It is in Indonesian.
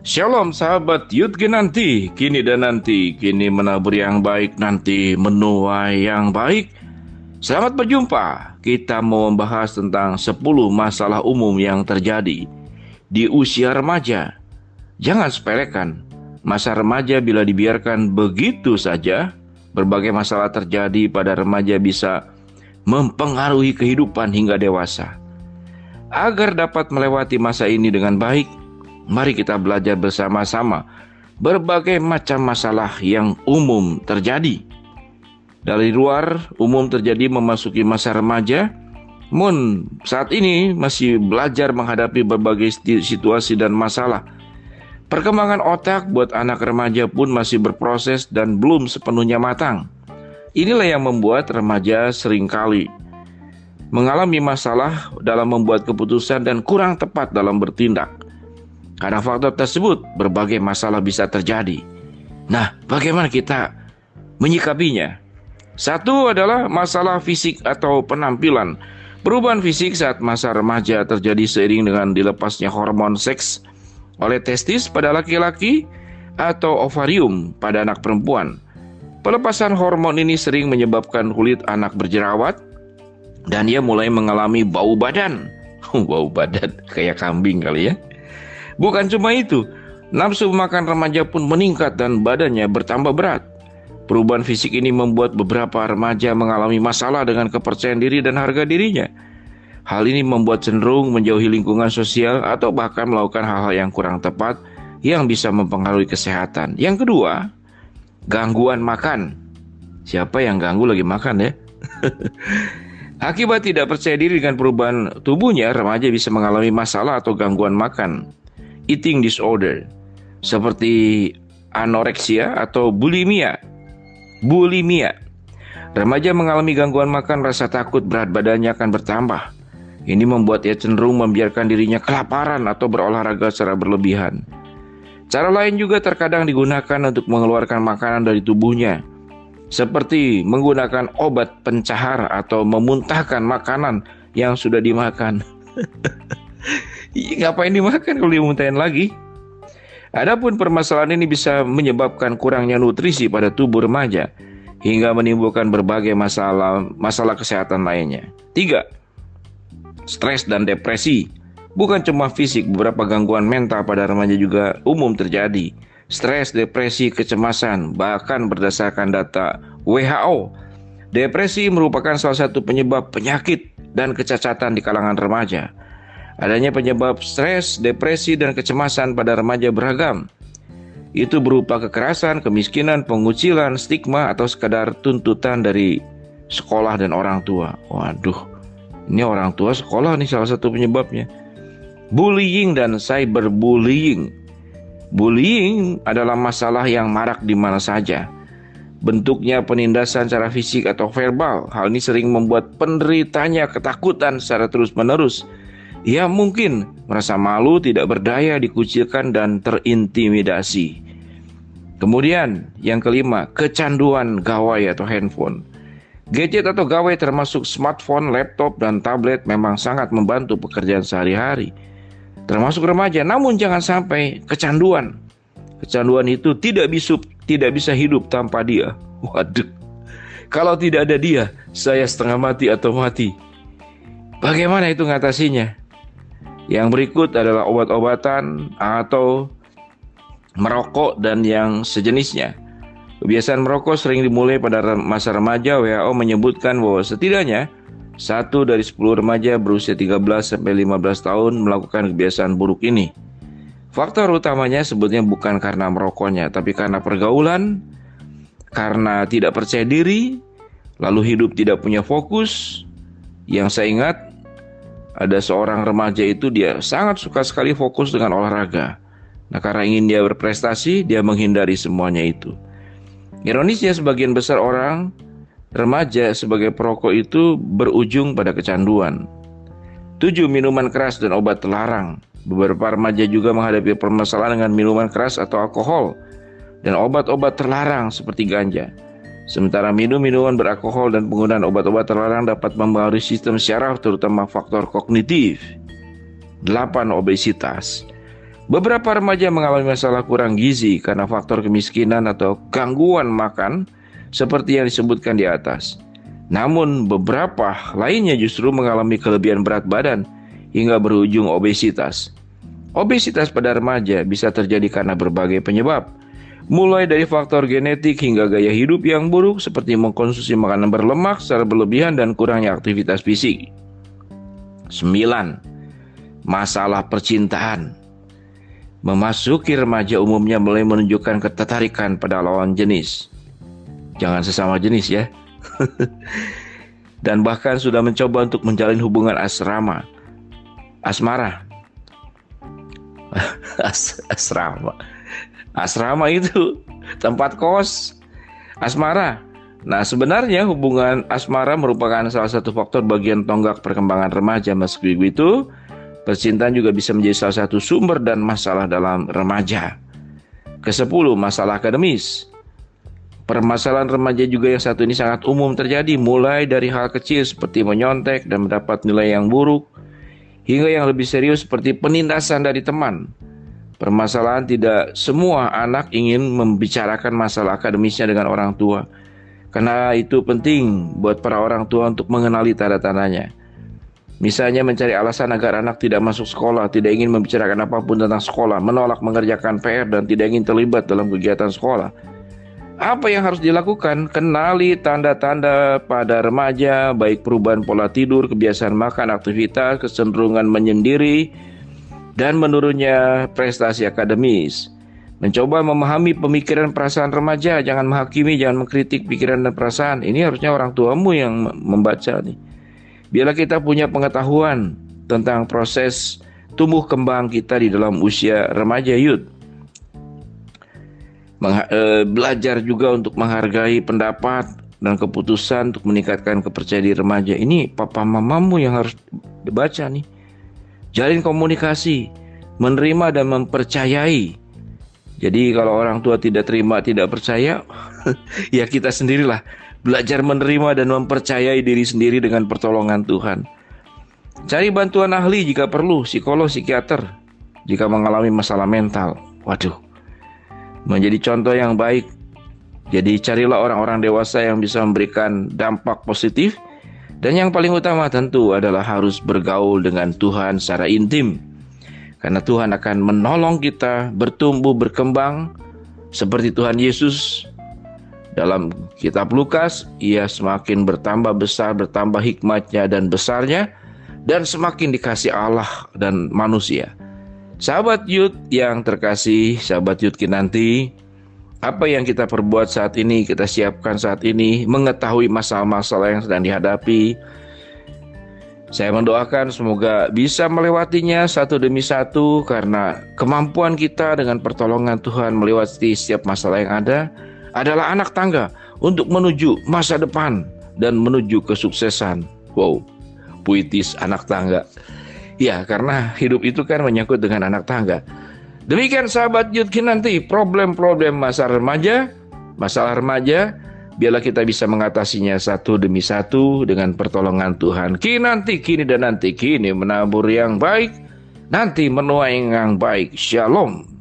Shalom sahabat Yud Genanti, kini dan nanti, kini menabur yang baik, nanti menuai yang baik. Selamat berjumpa, kita mau membahas tentang 10 masalah umum yang terjadi di usia remaja. Jangan sepelekan, masa remaja bila dibiarkan begitu saja, berbagai masalah terjadi pada remaja bisa mempengaruhi kehidupan hingga dewasa. Agar dapat melewati masa ini dengan baik, mari kita belajar bersama-sama berbagai macam masalah yang umum terjadi. Dari luar, umum terjadi memasuki masa remaja, namun saat ini masih belajar menghadapi berbagai situasi dan masalah. Perkembangan otak buat anak remaja pun masih berproses dan belum sepenuhnya matang. Inilah yang membuat remaja seringkali mengalami masalah dalam membuat keputusan dan kurang tepat dalam bertindak. Karena faktor tersebut, berbagai masalah bisa terjadi. Nah, bagaimana kita menyikapinya? Satu adalah masalah fisik atau penampilan. Perubahan fisik saat masa remaja terjadi seiring dengan dilepasnya hormon seks oleh testis pada laki-laki atau ovarium pada anak perempuan. Pelepasan hormon ini sering menyebabkan kulit anak berjerawat dan ia mulai mengalami bau badan. Bau badan kayak kambing kali ya. Bukan cuma itu, nafsu makan remaja pun meningkat dan badannya bertambah berat. Perubahan fisik ini membuat beberapa remaja mengalami masalah dengan kepercayaan diri dan harga dirinya. Hal ini membuat cenderung menjauhi lingkungan sosial atau bahkan melakukan hal-hal yang kurang tepat yang bisa mempengaruhi kesehatan. Yang kedua, gangguan makan. Siapa yang ganggu lagi makan ya? Akibat tidak percaya diri dengan perubahan tubuhnya, remaja bisa mengalami masalah atau gangguan makan, eating disorder, seperti anoreksia atau bulimia. Remaja mengalami gangguan makan, rasa takut berat badannya akan bertambah. Ini membuat ia cenderung membiarkan dirinya kelaparan atau berolahraga secara berlebihan. Cara lain juga terkadang digunakan untuk mengeluarkan makanan dari tubuhnya, seperti menggunakan obat pencahar atau memuntahkan makanan yang sudah dimakan. Ngapain dimakan kalau dimuntahin lagi? Adapun permasalahan ini bisa menyebabkan kurangnya nutrisi pada tubuh remaja hingga menimbulkan berbagai masalah kesehatan lainnya. 3. Stres dan depresi. Bukan cuma fisik, beberapa gangguan mental pada remaja juga umum terjadi. Stres, depresi, kecemasan, bahkan berdasarkan data WHO, depresi merupakan salah satu penyebab penyakit dan kecacatan di kalangan remaja. Adanya penyebab stres, depresi, dan kecemasan pada remaja beragam. Itu berupa kekerasan, kemiskinan, pengucilan, stigma, atau sekadar tuntutan dari sekolah dan orang tua. Waduh, ini orang tua sekolah nih salah satu penyebabnya. Bullying dan cyberbullying. Bullying adalah masalah yang marak di mana saja. Bentuknya penindasan secara fisik atau verbal. Hal ini sering membuat penderitanya ketakutan secara terus-menerus. Ia mungkin merasa malu, tidak berdaya, dikucilkan, dan terintimidasi. Kemudian yang kelima, kecanduan gawai atau handphone. Gadget atau gawai termasuk smartphone, laptop, dan tablet memang sangat membantu pekerjaan sehari-hari, termasuk remaja. Namun jangan sampai kecanduan. Kecanduan itu tidak bisa hidup tanpa dia. Waduh, kalau tidak ada dia, saya setengah mati atau mati. Bagaimana itu ngatasinya? Yang berikut adalah obat-obatan atau merokok dan yang sejenisnya. Kebiasaan merokok sering dimulai pada masa remaja. WHO menyebutkan bahwa setidaknya 1 dari 10 remaja berusia 13-15 tahun melakukan kebiasaan buruk ini. Faktor utamanya sebetulnya bukan karena merokoknya, tapi karena pergaulan, karena tidak percaya diri, lalu hidup tidak punya fokus. Yang saya ingat, ada seorang remaja itu dia sangat suka sekali fokus dengan olahraga. Nah, karena ingin dia berprestasi, dia menghindari semuanya itu. Ironisnya, sebagian besar orang remaja sebagai perokok itu berujung pada kecanduan. 7. Minuman keras dan obat terlarang. Beberapa remaja juga menghadapi permasalahan dengan minuman keras atau alkohol dan obat-obat terlarang seperti ganja. Sementara minum minuman beralkohol dan penggunaan obat-obat terlarang dapat mempengaruhi sistem syaraf, terutama faktor kognitif. 8. Obesitas. Beberapa remaja mengalami masalah kurang gizi karena faktor kemiskinan atau gangguan makan seperti yang disebutkan di atas. Namun beberapa lainnya justru mengalami kelebihan berat badan hingga berujung obesitas. Obesitas pada remaja bisa terjadi karena berbagai penyebab, mulai dari faktor genetik hingga gaya hidup yang buruk seperti mengkonsumsi makanan berlemak secara berlebihan dan kurangnya aktivitas fisik. 9. Masalah percintaan. Memasuki remaja umumnya mulai menunjukkan ketertarikan pada lawan jenis. Jangan sesama jenis ya. Dan bahkan sudah mencoba untuk menjalin hubungan asmara. Asrama itu tempat kos. Asmara. Nah, sebenarnya hubungan asmara merupakan salah satu faktor bagian tonggak perkembangan remaja. Meski begitu, percintaan juga bisa menjadi salah satu sumber dan masalah dalam remaja. Ke-10, masalah akademis. Permasalahan remaja juga yang satu ini sangat umum terjadi, mulai dari hal kecil seperti menyontek dan mendapat nilai yang buruk, hingga yang lebih serius seperti penindasan dari teman. Permasalahan tidak semua anak ingin membicarakan masalah akademisnya dengan orang tua, karena itu penting buat para orang tua untuk mengenali tanda-tandanya. Misalnya mencari alasan agar anak tidak masuk sekolah, tidak ingin membicarakan apapun tentang sekolah, menolak mengerjakan PR, dan tidak ingin terlibat dalam kegiatan sekolah. Apa yang harus dilakukan? Kenali tanda-tanda pada remaja, baik perubahan pola tidur, kebiasaan makan, aktivitas, kecenderungan menyendiri, dan menurunnya prestasi akademis. Mencoba memahami pemikiran perasaan remaja, jangan menghakimi, jangan mengkritik pikiran dan perasaan. Ini harusnya orang tuamu yang membaca nih. Biarlah kita punya pengetahuan tentang proses tumbuh kembang kita di dalam usia remaja youth. Belajar juga untuk menghargai pendapat dan keputusan untuk meningkatkan kepercayaan diri remaja. Ini papa mamamu yang harus dibaca nih. Jalin komunikasi, menerima dan mempercayai. Jadi kalau orang tua tidak terima, tidak percaya, ya kita sendirilah. Belajar menerima dan mempercayai diri sendiri dengan pertolongan Tuhan. Cari bantuan ahli jika perlu, psikolog, psikiater, jika mengalami masalah mental. Waduh, menjadi contoh yang baik. Jadi carilah orang-orang dewasa yang bisa memberikan dampak positif. Dan yang paling utama tentu adalah harus bergaul dengan Tuhan secara intim. Karena Tuhan akan menolong kita bertumbuh, berkembang seperti Tuhan Yesus. Dalam kitab Lukas, ia semakin bertambah besar, bertambah hikmatnya dan besarnya, dan semakin dikasih Allah dan manusia. Sahabat Youth yang terkasih, sahabat Youth Kinanti, apa yang kita perbuat saat ini, kita siapkan saat ini, mengetahui masalah-masalah yang sedang dihadapi. Saya mendoakan semoga bisa melewatinya satu demi satu, karena kemampuan kita dengan pertolongan Tuhan melewati setiap masalah yang ada adalah anak tangga untuk menuju masa depan dan menuju kesuksesan. Wow, puitis anak tangga. Ya, karena hidup itu kan menyangkut dengan anak tangga. Demikian sahabat Youth Kinanti, problem-problem masalah remaja, biarlah kita bisa mengatasinya satu demi satu dengan pertolongan Tuhan. Kinanti kini dan nanti, kini menabur yang baik, nanti menuai yang baik. Shalom.